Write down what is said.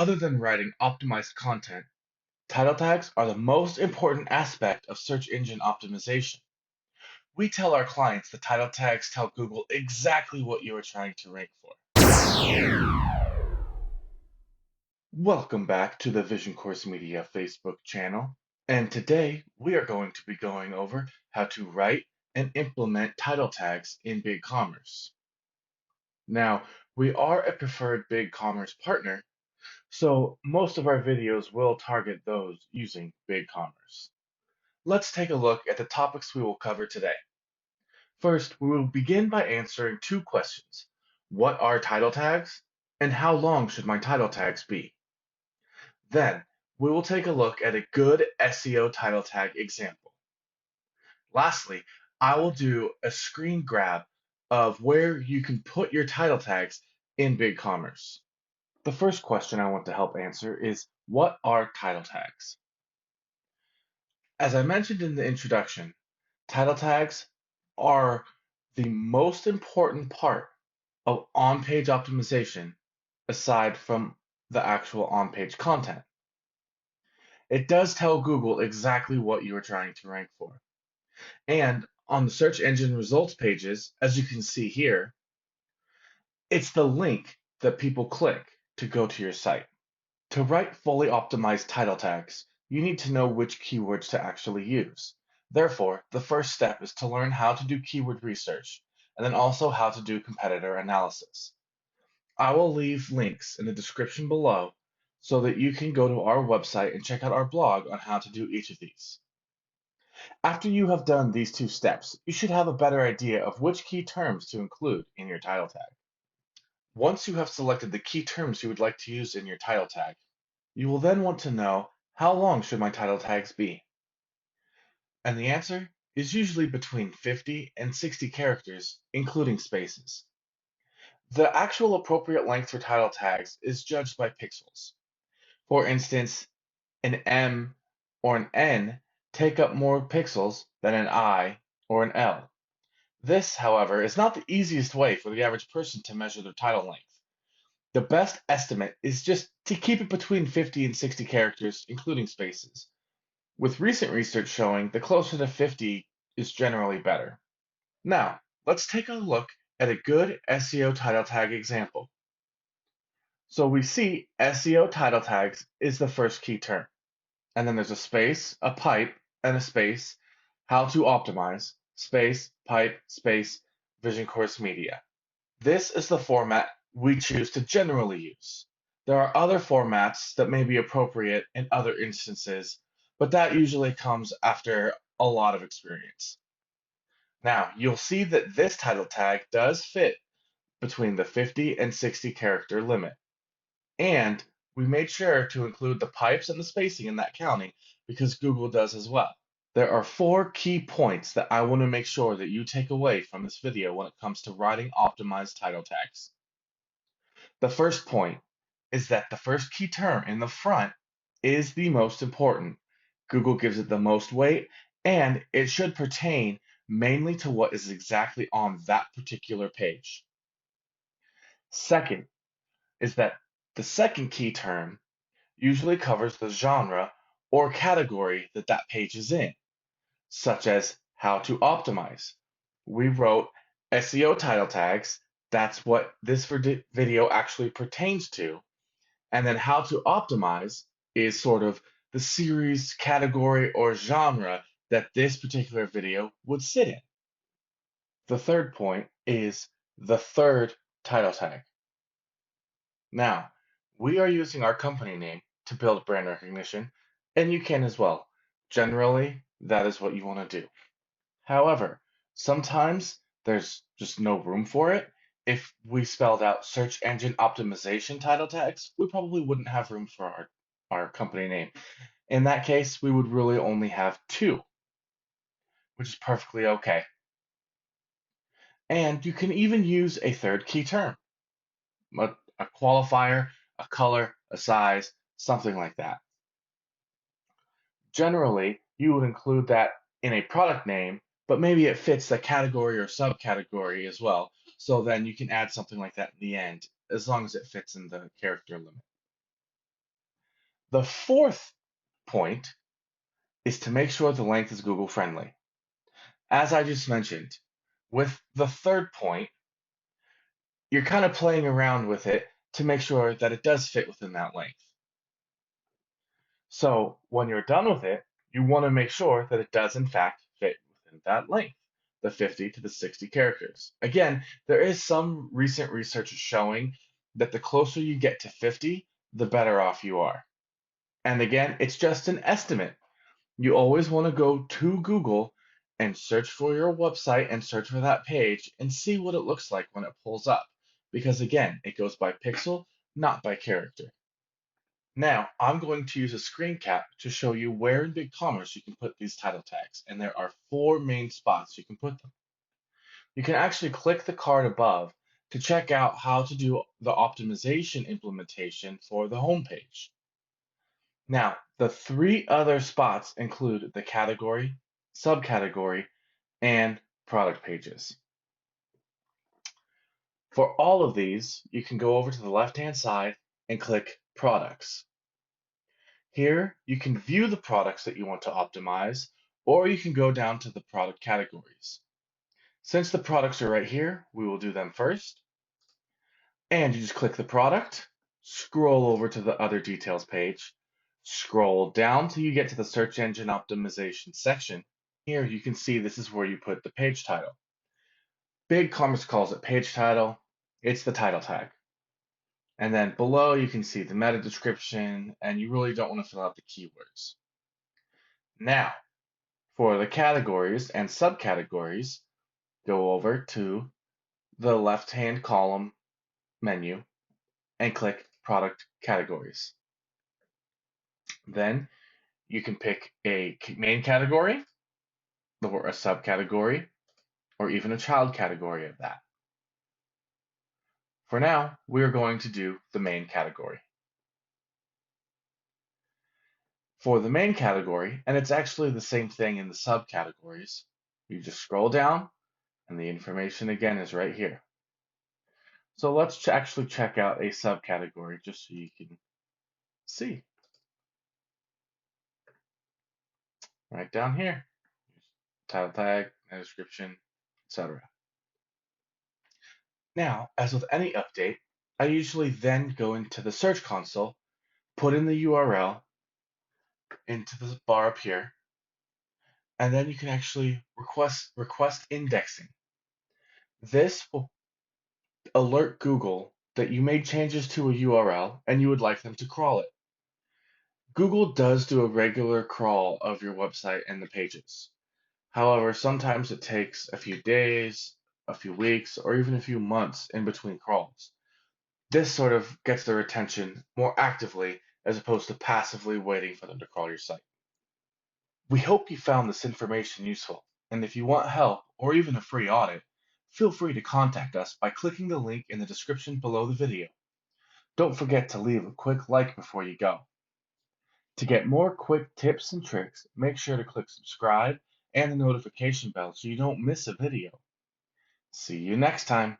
Other than writing optimized content, title tags are the most important aspect of search engine optimization. We tell our clients the title tags tell Google exactly what you are trying to rank for. Welcome back to the Vision Course Media Facebook channel. And today we are going to be going over how to write and implement title tags in BigCommerce. Now, we are a preferred BigCommerce partner, so most of our videos will target those using BigCommerce. Let's take a look at the topics we will cover today. First, we will begin by answering two questions. What are title tags? And how long should my title tags be? Then, we will take a look at a good SEO title tag example. Lastly, I will do a screen grab of where you can put your title tags in BigCommerce. The first question I want to help answer is, what are title tags? As I mentioned in the introduction, title tags are the most important part of on-page optimization aside from the actual on-page content. It does tell Google exactly what you are trying to rank for. And on the search engine results pages, as you can see here, it's the link that people click to go to your site. To write fully optimized title tags, you need to know which keywords to actually use. Therefore, the first step is to learn how to do keyword research, and then also how to do competitor analysis. I will leave links in the description below so that you can go to our website and check out our blog on how to do each of these. After you have done these two steps, you should have a better idea of which key terms to include in your title tag. Once you have selected the key terms you would like to use in your title tag, you will then want to know, how long should my title tags be? And the answer is usually between 50 and 60 characters, including spaces. The actual appropriate length for title tags is judged by pixels. For instance, an M or an N take up more pixels than an I or an L. This, however, is not the easiest way for the average person to measure their title length. The best estimate is just to keep it between 50 and 60 characters, including spaces, with recent research showing the closer to 50 is generally better. Now, let's take a look at a good SEO title tag example. So we see SEO title tags is the first key term. And then there's a space, a pipe, and a space, how to optimize, space, pipe, space, Vision Course Media. This is the format we choose to generally use. There are other formats that may be appropriate in other instances, but that usually comes after a lot of experience. Now, you'll see that this title tag does fit between the 50 and 60 character limit. And we made sure to include the pipes and the spacing in that counting because Google does as well. There are 4 key points that I want to make sure that you take away from this video when it comes to writing optimized title tags. The first point is that the first key term in the front is the most important. Google gives it the most weight, and it should pertain mainly to what is exactly on that particular page. Second is that the second key term usually covers the genre or category that that page is in, such as how to optimize. We wrote SEO title tags, that's what this video actually pertains to, and then how to optimize is sort of the series, category, or genre that this particular video would sit in. The third point is the third title tag. Now, we are using our company name to build brand recognition, and you can as well. Generally, that is what you want to do. However, sometimes there's just no room for it. If we spelled out search engine optimization title tags, we probably wouldn't have room for our company name. In that case, we would really only have 2, which is perfectly okay. And you can even use a third key term, a qualifier, a color, a size, something like that. Generally, you would include that in a product name, but maybe it fits the category or subcategory as well. So then you can add something like that in the end, as long as it fits in the character limit. The fourth point is to make sure the length is Google friendly. As I just mentioned, with the third point, you're kind of playing around with it to make sure that it does fit within that length. So when you're done with it, you want to make sure that it does in fact fit within that length, the 50 to the 60 characters. Again, there is some recent research showing that the closer you get to 50, the better off you are. And again, it's just an estimate. You always want to go to Google and search for your website and search for that page and see what it looks like when it pulls up. Because again, it goes by pixel, not by character. Now, I'm going to use a screen cap to show you where in BigCommerce you can put these title tags, and there are 4 main spots you can put them. You can actually click the card above to check out how to do the optimization implementation for the home page. Now, the 3 other spots include the category, subcategory, and product pages. For all of these, you can go over to the left-hand side and click Products. Here, you can view the products that you want to optimize, or you can go down to the product categories. Since the products are right here, we will do them first. And you just click the product, scroll over to the other details page, scroll down till you get to the search engine optimization section. Here you can see this is where you put the page title. BigCommerce calls it page title. It's the title tag. And then below you can see the meta description, and you really don't want to fill out the keywords. Now, for the categories and subcategories, go over to the left-hand column menu and click Product Categories. Then you can pick a main category, or a subcategory, or even a child category of that. For now, we're going to do the main category. For the main category, and it's actually the same thing in the subcategories, you just scroll down and the information again is right here. So let's actually check out a subcategory just so you can see. Right down here, title tag, description, etc. Now, as with any update, I usually then go into the Search Console, put in the URL into the bar up here, and then you can actually request indexing. This will alert Google that you made changes to a URL and you would like them to crawl it. Google does do a regular crawl of your website and the pages. However, sometimes it takes a few days, a few weeks, or even a few months in between crawls. This sort of gets their attention more actively as opposed to passively waiting for them to crawl your site. We hope you found this information useful, and if you want help or even a free audit, feel free to contact us by clicking the link in the description below the video. Don't forget to leave a quick like before you go. To get more quick tips and tricks, make sure to click subscribe and the notification bell so you don't miss a video. See you next time.